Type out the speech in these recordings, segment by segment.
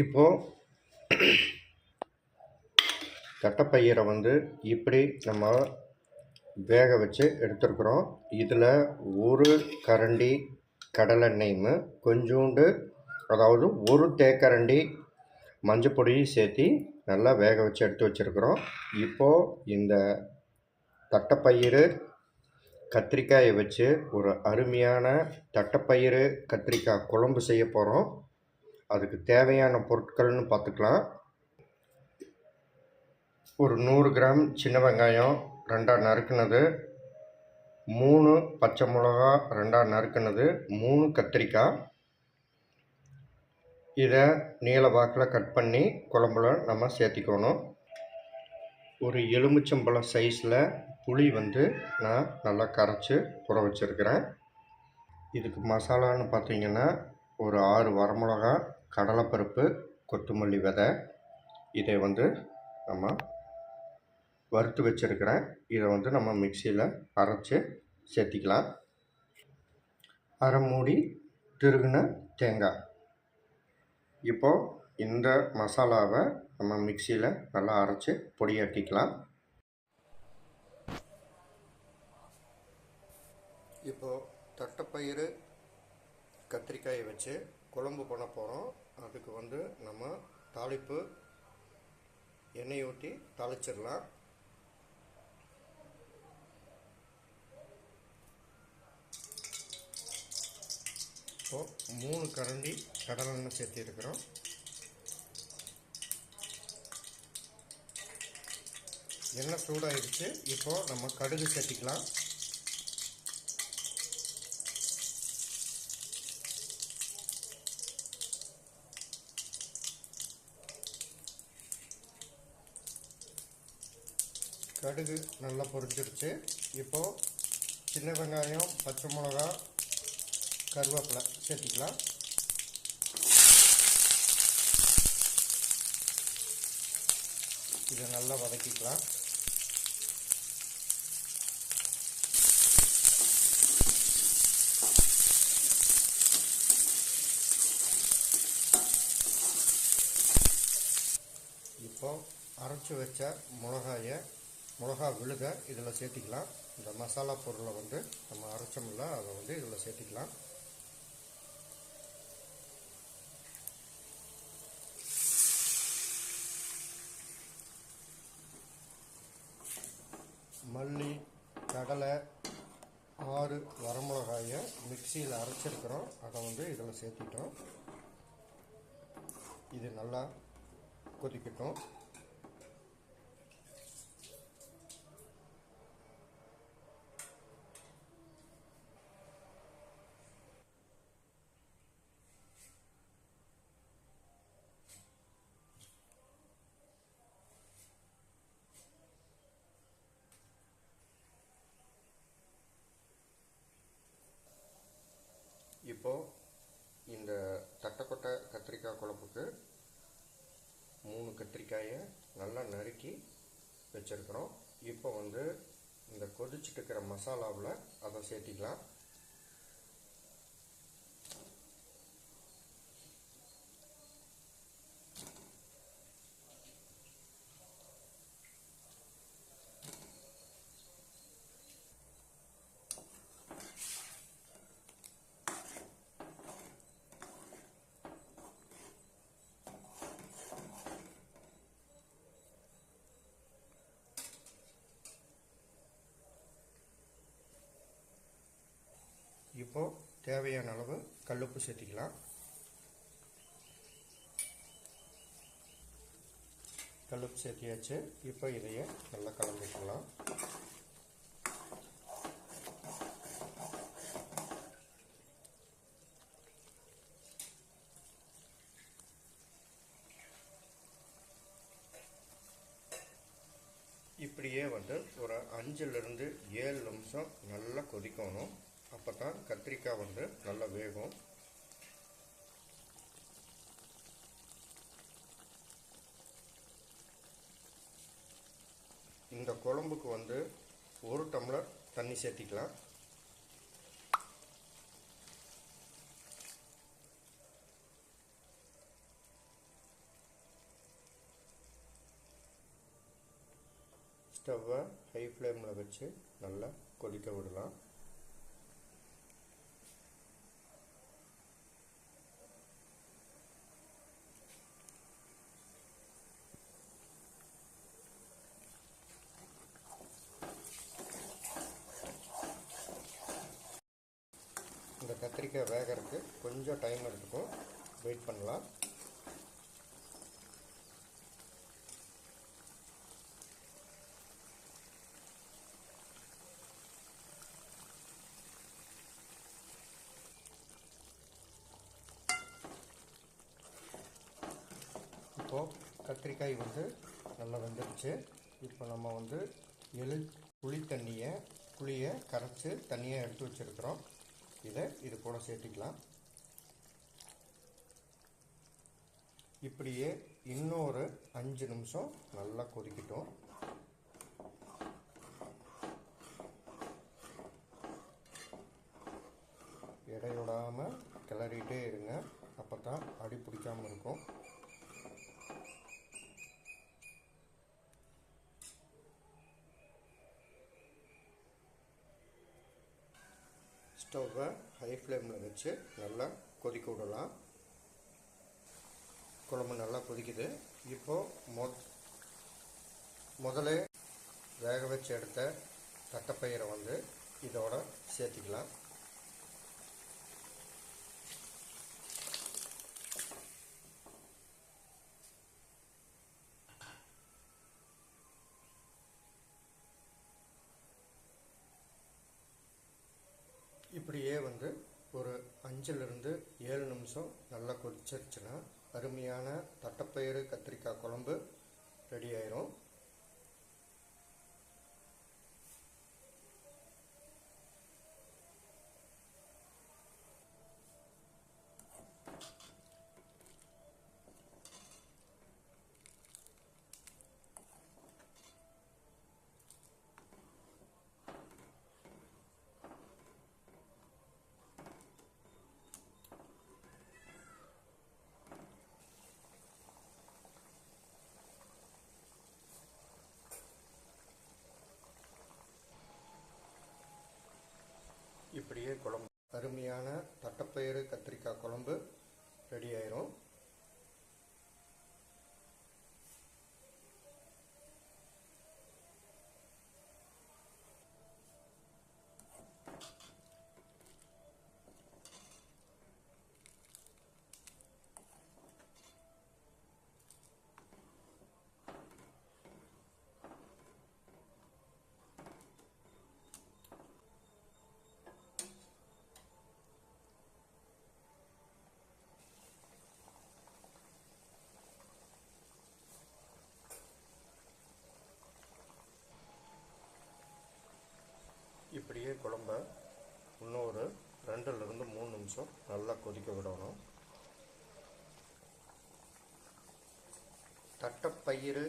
இப்போ தட்டைப்பயிரை இப்படி நம்ம வேக வச்சு எடுத்துருக்குறோம். இதில் ஒரு கரண்டி கடலெண்ணெயும் கொஞ்சோண்டு, அதாவது ஒரு தேக்கரண்டி மஞ்சப்பொடியும் சேர்த்து நல்லா வேக வச்சு எடுத்து வச்சுருக்குறோம். இப்போது இந்த தட்டைப்பயிறு கத்திரிக்காயை வச்சு ஒரு அருமையான தட்டைப்பயிறு கத்திரிக்காய் குழம்பு செய்ய போகிறோம். அதுக்கு தேவையான பொருட்கள்னு பார்த்துக்கலாம். ஒரு 100 கிராம் சின்ன வெங்காயம் 2 நறுக்குனது, 3 பச்சை மிளகா 2 நறுக்குனது, 3 கத்திரிக்காய். இதை நீல வாக்கில் கட் பண்ணி குழம்புல நம்ம சேர்த்திக்கணும். ஒரு எலுமிச்சம்பழம் சைஸில் புளி நான் நல்லா கரைச்சி புற வச்சுருக்கிறேன். இதுக்கு மசாலான்னு பார்த்தீங்கன்னா ஒரு 6 வரமிளகா, கடலைப்பருப்பு, கொத்தமல்லி விதை. இதை நம்ம வறுத்து வச்சுருக்கிறேன். இதை நம்ம மிக்சியில் அரைச்சி சேர்த்திக்கலாம். அரை மூடி திருகுன தேங்காய். இப்போது இந்த மசாலாவை நம்ம மிக்சியில் நல்லா அரைச்சி பொடியாக்கிக்கலாம். இப்போது தட்டைப்பயிறு கத்திரிக்காயை வச்சு குழம்பு பண்ண போகிறோம். அதுக்கு நம்ம தாளிப்பு எண்ணெய் ஊற்றி தாளிச்சிடலாம். இப்போது 3 கரண்டி கடலெண்ணெய் சேர்த்திருக்கிறோம். எண்ணெய் சூடாகிடுச்சு. இப்போது நம்ம கடுகு சேர்த்திக்கலாம். கடுகு நல்லா பொரிஞ்சிருச்சு. இப்போது சின்ன வெங்காயம், பச்சை மிளகா, கருவேப்பிலை சேர்த்திக்கலாம். இதை நல்லா வதக்கிக்கலாம். இப்போ அரைச்சி வச்ச மிளகா விழுத இதில் சேர்த்திக்கலாம். இந்த மசாலா பொருளை நம்ம அரைச்சோம்ல அதை இதில் சேர்த்திக்கலாம். மல்லி, கடலை, 6 வரமிளகாயை மிக்சியில் அரைச்சிருக்கிறோம். அதை இதில் சேர்த்திட்டோம். இது நல்லா கொதிக்கட்டும். இப்போது இந்த தட்டைக்கொட்டை கத்திரிக்காய் குழம்புக்கு 3 கத்திரிக்காயை நல்லா நறுக்கி வச்சுருக்கிறோம். இப்போ இந்த கொதிச்சுட்டு இருக்கிற மசாலாவில் அதை சேர்த்திக்கலாம். இப்போது தேவையான அளவு கல்லுப்பு சேர்த்திக்கலாம். கல்லுப்பு சேர்த்தியாச்சு. இப்போ இதையே நல்லா கலந்துக்கலாம். இப்படியே ஒரு 5லிருந்து 7 நிமிஷம் நல்லா கொதிக்கணும். அப்போ தான் கத்திரிக்காய் நல்லா வேகும். இந்த குழம்புக்கு 1 டம்ளர் தண்ணி சேர்த்திக்கலாம். ஸ்டவ்வை ஹை ஃப்ளேமில் வச்சு நல்லா கொதிக்க விடலாம். இந்த கத்திரிக்காய் வேகிறதுக்கு கொஞ்சம் டைம் எடுத்துக்கும், வெயிட் பண்ணலாம். இப்போது கத்திரிக்காய் நல்லா வெந்துடுச்சு. இப்போ நம்ம புளியை கரைச்சி தண்ணியாக எடுத்து வச்சுருக்கிறோம். இது கூட சேர்த்துக்கலாம். இப்படியே இன்னொரு 5 நிமிஷம் நல்லா கொதிக்கட்டும். இடைவிடாமல் கிளறிட்டே இருங்க, அப்போ தான் அடி பிடிக்காமல் இருக்கும். ஸ்டவ்வை ஹை ஃப்ளேமில் வச்சு நல்லா கொதிக்க விடலாம். குழம்பு நல்லா கொதிக்குது. இப்போது முதல்ல வேக வச்சு எடுத்த தட்டைப்பயிரை இதோட சேர்த்திக்கலாம். இப்படியே ஒரு 5லிருந்து 7 நிமிஷம் நல்லா கொதிச்சிருச்சுன்னா அருமையான தட்டைப்பயிறு கத்திரிக்காய் குழம்பு ரெடி ஆயிரும். இப்படியே குழம்பு அருமையான தட்டைப்பயிறு கத்திரிக்காய் குழம்பு ரெடி ஆயிரும். இப்படியே குழம்ப இன்னொரு 2லிருந்து 3 நிமிஷம் நல்லா கொதிக்க விடணும். தட்டைப்பயிறு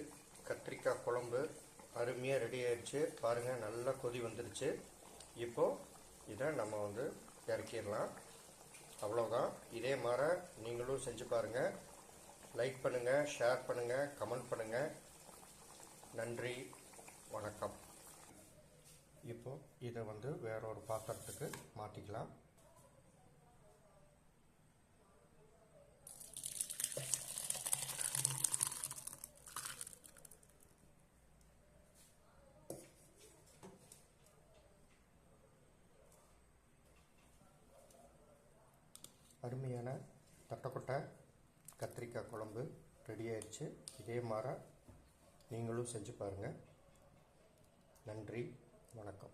கத்திரிக்காய் குழம்பு அருமையாக ரெடி ஆயிடுச்சு. பாருங்கள், நல்லா கொதி வந்துடுச்சு. இப்போது இதை நம்ம இறக்கிடலாம். அவ்வளோதான். இதே மாதிரி நீங்களும் செஞ்சு பாருங்கள். லைக் பண்ணுங்கள், ஷேர் பண்ணுங்கள், கமெண்ட் பண்ணுங்கள். நன்றி, வணக்கம். இப்போ இதை வேற ஒரு பாத்திரத்துக்கு மாற்றிக்கலாம். அருமையான தட்டைக்கொட்டை கத்திரிக்காய் குழம்பு ரெடி ஆயிடுச்சு. இதே மாதிரி நீங்களும் செஞ்சு பாருங்கள். நன்றி, வணக்கம்.